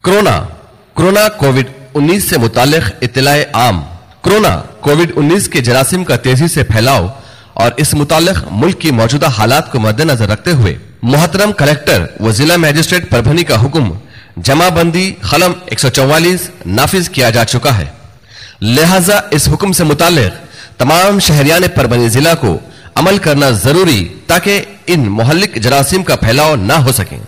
Corona कोविड-19 से मुतालिक इत्तलाए आम। कोरोना कोविड-19 के जरासीम का तेजी से फैलाव और इस मुतालिक मुल्क की मौजूदा हालात को मद्देनजर रखते हुए मोहतरम कलेक्टर व जिला मैजिस्ट्रेट परभनी का हुक्म जमाबंदी खलम 144 नाफिज किया जा चुका है। लिहाजा इस हुक्म से मुतालिक तमाम शहरियान परभनी जिला को अमल करना जरूरी ताकि इन मुहल्लिक जरासीम का फैलाव न हो सके।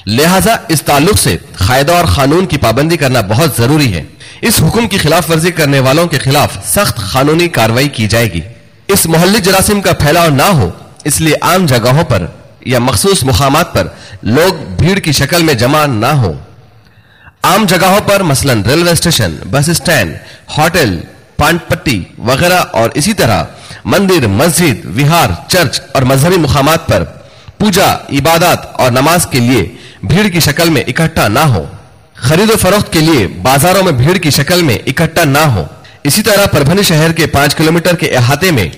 लिहाजा इस ताल्लुक से कायदा और कानून की पाबंदी करना बहुत जरूरी है। इस हुक्म की खिलाफ वर्जी करने वालों के खिलाफ सख्त कानूनी कार्रवाई की जाएगी। इस मुहल्लिक जरासीम का फैलाव ना हो इसलिए आम जगहों पर या मखसूस मुकामात पर लोग भीड़ की शक्ल में जमा ना हो। आम जगहों पर मसलन railway station, bus stand, hotel, पान पट्टी वगैरह और इसी तरह मंदिर, मस्जिद, विहार, चर्च और मजहबी मुकामात पर पूजा, इबादत और नमाज के लिए भीड़ की शक्ल में इकट्ठा ना हो। खरीदो फरोख्त के लिए बाजारों में भीड़ की शक्ल में इकट्ठा ना हो। इसी तरह परभनी शहर के 5 किलोमीटर के अहाते में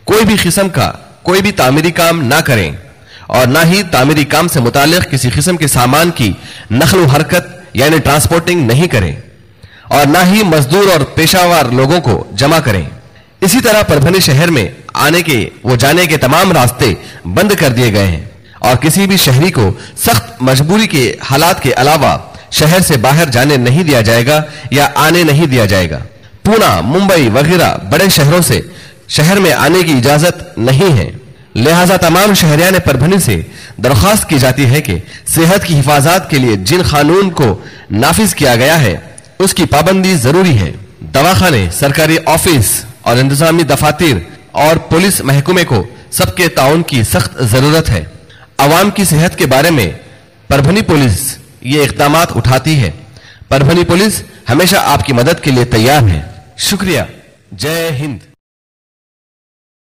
कोई भी किस्म का कोई भी तामीरी काम ना करें और ना ही तामीरी काम से मुतालिक किसी किस्म के सामान की नकल हरकत यानी ट्रांसपोर्टिंग नहीं करें और ना ही मजदूर और पेशावर लोगों को जमा करें। इसी तरह परभनी शहर में आने के व जाने के तमाम रास्ते बंद कर दिए गए हैं और किसी भी शहरी को सख्त मजबूरी के हालात के अलावा शहर से बाहर जाने नहीं दिया जाएगा या आने नहीं दिया जाएगा। पूना, मुंबई वगैरह बड़े शहरों से शहर में आने की इजाजत नहीं है। लिहाजा तमाम शहरियान परभनी से दरख्वास्त की जाती है कि सेहत की हिफाजत के लिए जिन कानून को नाफिज किया गया है उसकी पाबंदी जरूरी है। दवाखाने, सरकारी ऑफिस और इंतजामी दफातर और पुलिस महकमे को सबके ताउन की सख्त जरूरत है। अवाम की सेहत के बारे में परभनी पुलिस ये इक़दामात उठाती है। परभनी पुलिस हमेशा आपकी मदद के लिए तैयार है। शुक्रिया। जय हिंद।